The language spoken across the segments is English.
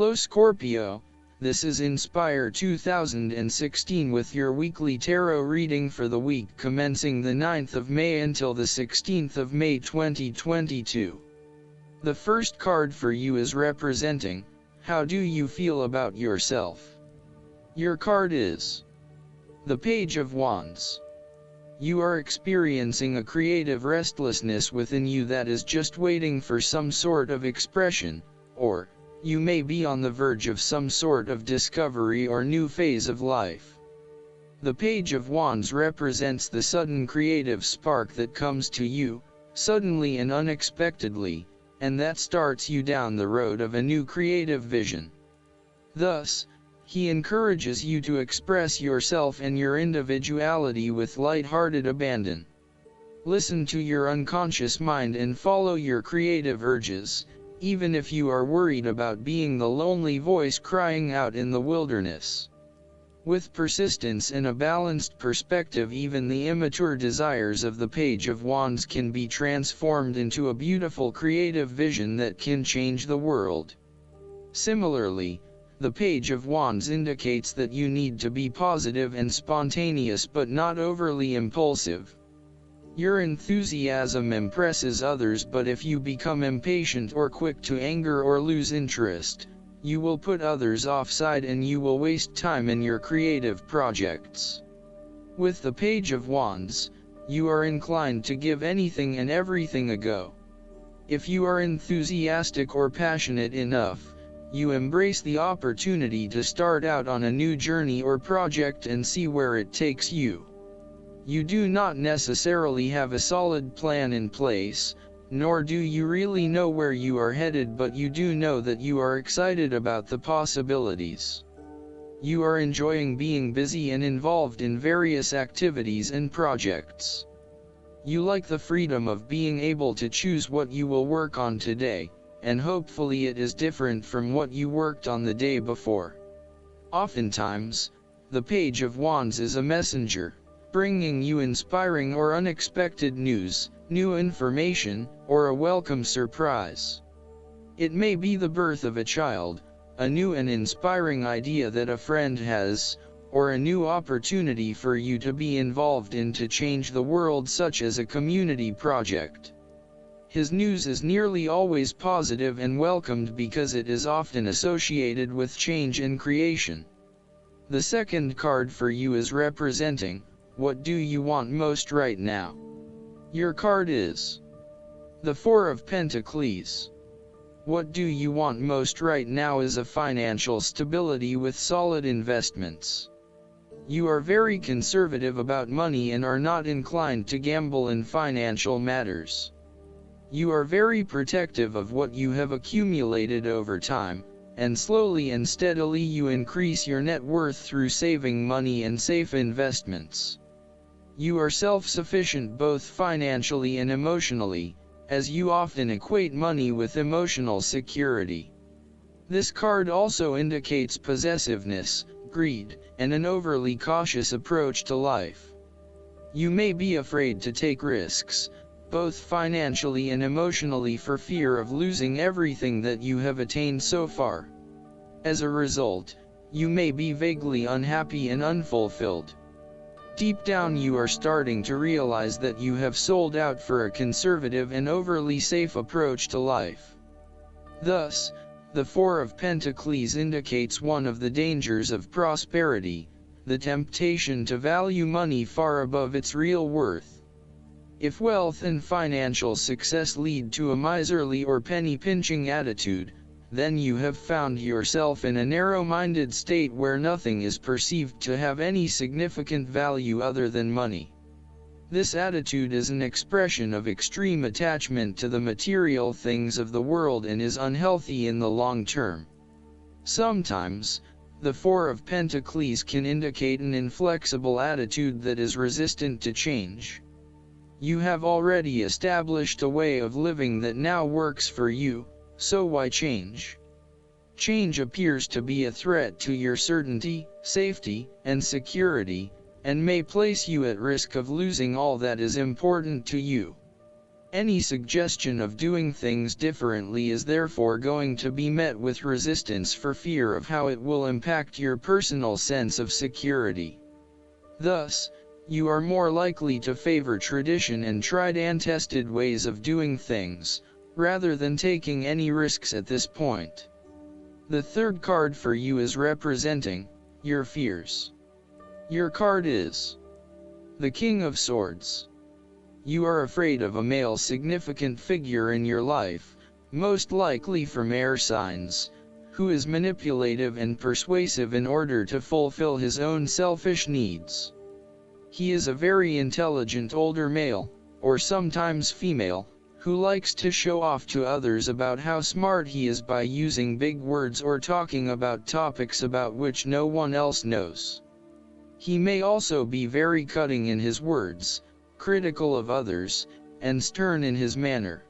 Hello Scorpio, this is Inspire 2016 with your weekly tarot reading for the week commencing the 9th of May until the 16th of May 2022. The first card for you is representing, how do you feel about yourself? Your card is the Page of Wands. You are experiencing a creative restlessness within you that is just waiting for some sort of expression, or you may be on the verge of some sort of discovery or new phase of life. The Page of Wands represents the sudden creative spark that comes to you, suddenly and unexpectedly, and that starts you down the road of a new creative vision. Thus, he encourages you to express yourself and your individuality with light-hearted abandon. Listen to your unconscious mind and follow your creative urges, even if you are worried about being the lonely voice crying out in the wilderness. With persistence and a balanced perspective, even the immature desires of the Page of Wands can be transformed into a beautiful creative vision that can change the world. Similarly, the Page of Wands indicates that you need to be positive and spontaneous but not overly impulsive. Your enthusiasm impresses others, but if you become impatient or quick to anger or lose interest, you will put others offside and you will waste time in your creative projects. With the Page of Wands, you are inclined to give anything and everything a go. If you are enthusiastic or passionate enough, you embrace the opportunity to start out on a new journey or project and see where it takes you. You do not necessarily have a solid plan in place, nor do you really know where you are headed, but you do know that you are excited about the possibilities. You are enjoying being busy and involved in various activities and projects. You like the freedom of being able to choose what you will work on today, and hopefully it is different from what you worked on the day before. Oftentimes, the Page of Wands is a messenger, bringing you inspiring or unexpected news, new information, or a welcome surprise. It may be the birth of a child, a new and inspiring idea that a friend has, or a new opportunity for you to be involved in to change the world, such as a community project. His news is nearly always positive and welcomed because it is often associated with change and creation. The second card for you is representing, what do you want most right now? Your card is the Four of Pentacles. What do you want most right now is a financial stability with solid investments. You are very conservative about money and are not inclined to gamble in financial matters. You are very protective of what you have accumulated over time, and slowly and steadily you increase your net worth through saving money and safe investments. You are self-sufficient both financially and emotionally, as you often equate money with emotional security. This card also indicates possessiveness, greed, and an overly cautious approach to life. You may be afraid to take risks, both financially and emotionally, for fear of losing everything that you have attained so far. As a result, you may be vaguely unhappy and unfulfilled. Deep down you are starting to realize that you have sold out for a conservative and overly safe approach to life. Thus, the Four of Pentacles indicates one of the dangers of prosperity, the temptation to value money far above its real worth. If wealth and financial success lead to a miserly or penny-pinching attitude, then you have found yourself in a narrow-minded state where nothing is perceived to have any significant value other than money. This attitude is an expression of extreme attachment to the material things of the world and is unhealthy in the long term. Sometimes, the Four of Pentacles can indicate an inflexible attitude that is resistant to change. You have already established a way of living that now works for you, so why change? Change appears to be a threat to your certainty, safety, and security, and may place you at risk of losing all that is important to you. Any suggestion of doing things differently is therefore going to be met with resistance for fear of how it will impact your personal sense of security. Thus, you are more likely to favor tradition and tried and tested ways of doing things, rather than taking any risks at this point. The third card for you is representing your fears. Your card is the King of Swords. You are afraid of a male significant figure in your life, most likely from air signs, who is manipulative and persuasive in order to fulfill his own selfish needs. He is a very intelligent older male, or sometimes female, who likes to show off to others about how smart he is by using big words or talking about topics about which no one else knows. He may also be very cutting in his words, critical of others, and stern in his manner.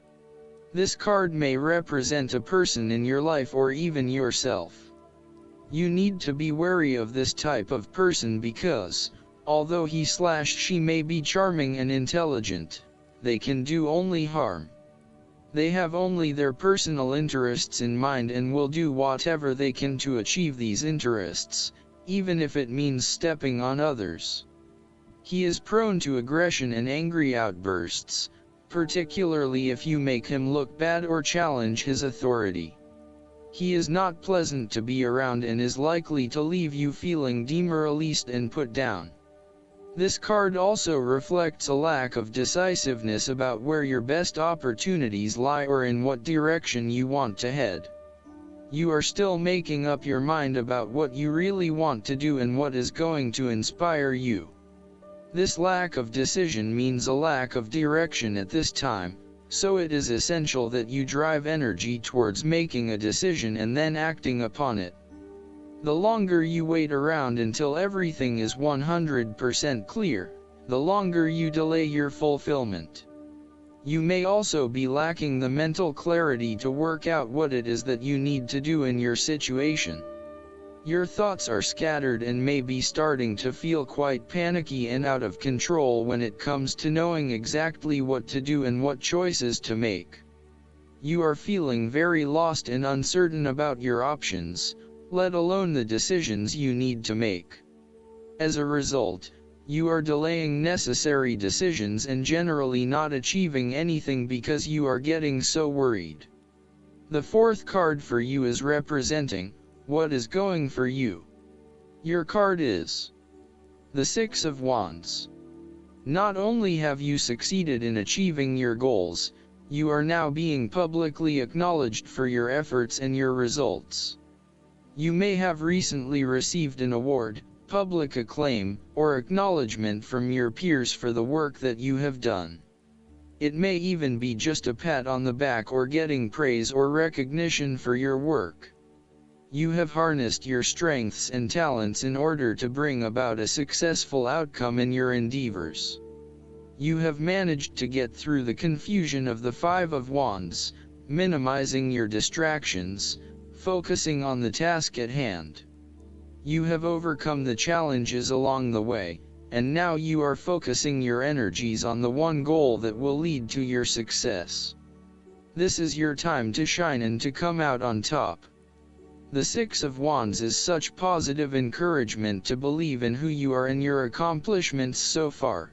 This card may represent a person in your life or even yourself. You need to be wary of this type of person because, although he/she may be charming and intelligent, they can do only harm. They have only their personal interests in mind and will do whatever they can to achieve these interests, even if it means stepping on others. He is prone to aggression and angry outbursts, particularly if you make him look bad or challenge his authority. He is not pleasant to be around and is likely to leave you feeling demoralized and put down. This card also reflects a lack of decisiveness about where your best opportunities lie or in what direction you want to head. You are still making up your mind about what you really want to do and what is going to inspire you. This lack of decision means a lack of direction at this time, so it is essential that you drive energy towards making a decision and then acting upon it. The longer you wait around until everything is 100% clear, the longer you delay your fulfillment. You may also be lacking the mental clarity to work out what it is that you need to do in your situation. Your thoughts are scattered and may be starting to feel quite panicky and out of control when it comes to knowing exactly what to do and what choices to make. You are feeling very lost and uncertain about your options, let alone the decisions you need to make. As a result, you are delaying necessary decisions and generally not achieving anything because you are getting so worried. The fourth card for you is representing what is going for you. Your card is the Six of Wands. Not only have you succeeded in achieving your goals, you are now being publicly acknowledged for your efforts and your results. You may have recently received an award, public acclaim, or acknowledgement from your peers for the work that you have done. It may even be just a pat on the back or getting praise or recognition for your work. You have harnessed your strengths and talents in order to bring about a successful outcome in your endeavors. You have managed to get through the confusion of the Five of Wands, minimizing your distractions, focusing on the task at hand. You have overcome the challenges along the way, and now you are focusing your energies on the one goal that will lead to your success. This is your time to shine and to come out on top. The Six of Wands is such positive encouragement to believe in who you are and your accomplishments so far.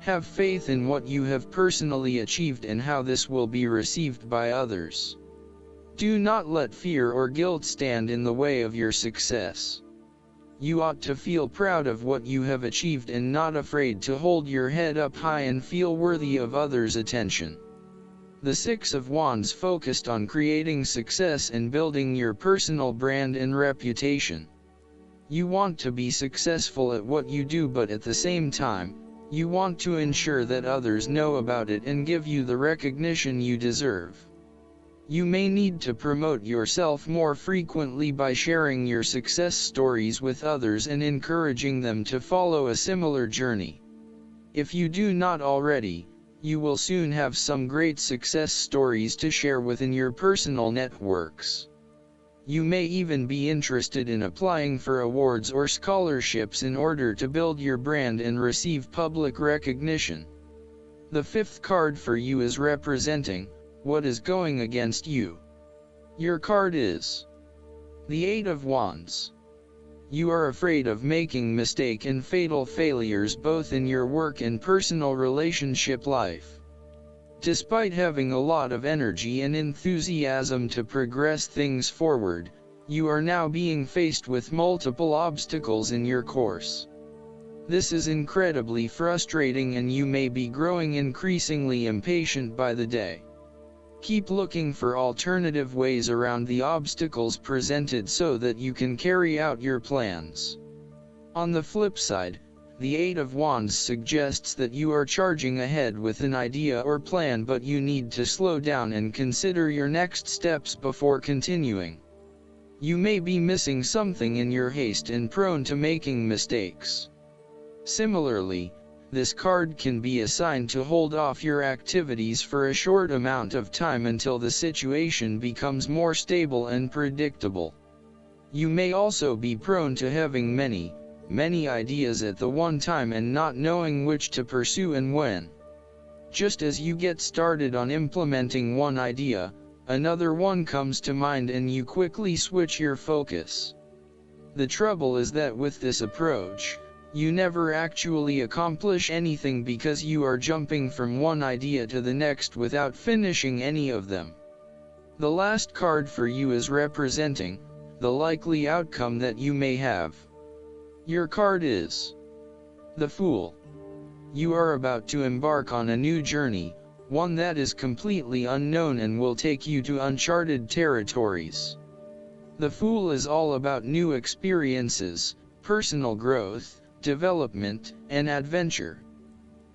Have faith in what you have personally achieved and how this will be received by others. Do not let fear or guilt stand in the way of your success. You ought to feel proud of what you have achieved and not afraid to hold your head up high and feel worthy of others' attention. The Six of Wands focused on creating success and building your personal brand and reputation. You want to be successful at what you do, but at the same time, you want to ensure that others know about it and give you the recognition you deserve. You may need to promote yourself more frequently by sharing your success stories with others and encouraging them to follow a similar journey. If you do not already, you will soon have some great success stories to share within your personal networks. You may even be interested in applying for awards or scholarships in order to build your brand and receive public recognition. The fifth card for you is representing what is going against you. Your card is the Eight of Wands. You are afraid of making mistake and fatal failures both in your work and personal relationship life. Despite having a lot of energy and enthusiasm to progress things forward, you are now being faced with multiple obstacles in your course. This is incredibly frustrating and you may be growing increasingly impatient by the day. Keep looking for alternative ways around the obstacles presented so that you can carry out your plans. On the flip side, the Eight of Wands suggests that you are charging ahead with an idea or plan, but you need to slow down and consider your next steps before continuing. You may be missing something in your haste and prone to making mistakes. Similarly, this card can be assigned to hold off your activities for a short amount of time until the situation becomes more stable and predictable. You may also be prone to having many ideas at the one time and not knowing which to pursue and when. Just as you get started on implementing one idea, another one comes to mind and you quickly switch your focus. The trouble is that with this approach, you never actually accomplish anything because you are jumping from one idea to the next without finishing any of them. The last card for you is representing the likely outcome that you may have. Your card is the Fool. You are about to embark on a new journey, one that is completely unknown and will take you to uncharted territories. The Fool is all about new experiences, personal growth, development, and adventure.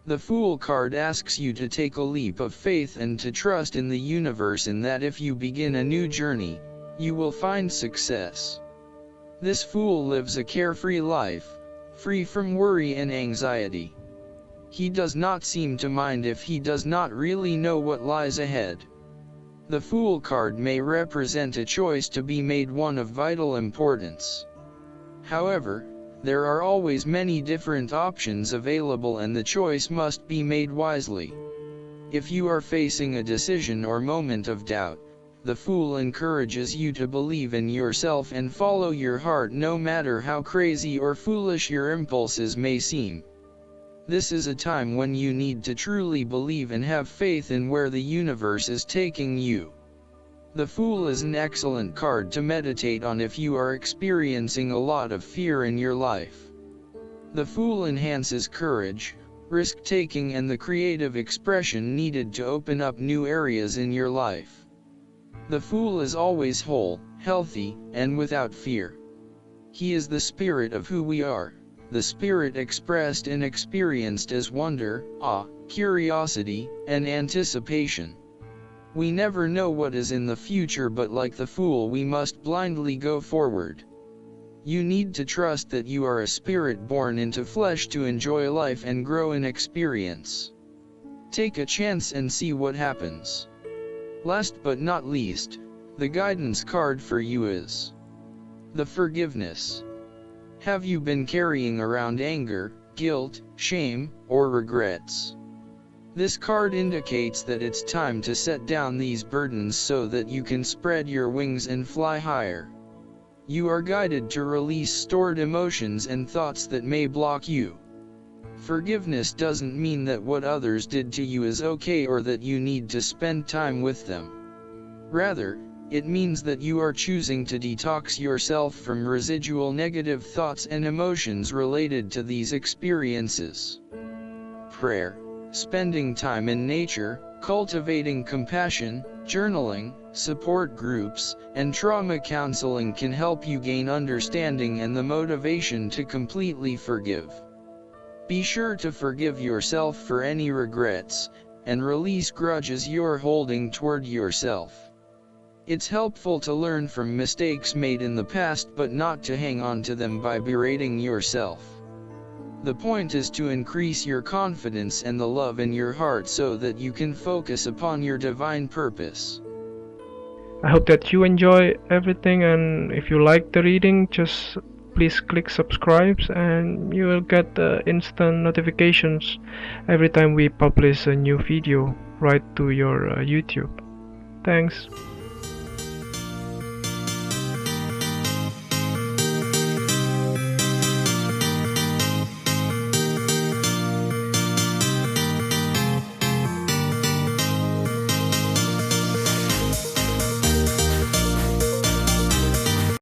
The Fool card asks you to take a leap of faith and to trust in the universe, and that if you begin a new journey, you will find success. This Fool lives a carefree life, free from worry and anxiety. He does not seem to mind if he does not really know what lies ahead. The Fool card may represent a choice to be made, one of vital importance. However, there are always many different options available and the choice must be made wisely. If you are facing a decision or moment of doubt, the Fool encourages you to believe in yourself and follow your heart no matter how crazy or foolish your impulses may seem. This is a time when you need to truly believe and have faith in where the universe is taking you. The Fool is an excellent card to meditate on if you are experiencing a lot of fear in your life. The Fool enhances courage, risk-taking, and the creative expression needed to open up new areas in your life. The Fool is always whole, healthy, and without fear. He is the spirit of who we are, the spirit expressed and experienced as wonder, awe, curiosity, and anticipation. We never know what is in the future, but like the Fool, we must blindly go forward. You need to trust that you are a spirit born into flesh to enjoy life and grow in experience. Take a chance and see what happens. Last but not least, the guidance card for you is the Forgiveness. Have you been carrying around anger, guilt, shame, or regrets? This card indicates that it's time to set down these burdens so that you can spread your wings and fly higher. You are guided to release stored emotions and thoughts that may block you. Forgiveness doesn't mean that what others did to you is okay or that you need to spend time with them. Rather, it means that you are choosing to detox yourself from residual negative thoughts and emotions related to these experiences. Prayer, spending time in nature, cultivating compassion, journaling, support groups, and trauma counseling can help you gain understanding and the motivation to completely forgive. Be sure to forgive yourself for any regrets, and release grudges you're holding toward yourself. It's helpful to learn from mistakes made in the past but not to hang on to them by berating yourself. The point is to increase your confidence and the love in your heart so that you can focus upon your divine purpose. I hope that you enjoy everything, and if you like the reading, just please click subscribe, and you will get instant notifications every time we publish a new video right to your YouTube. Thanks.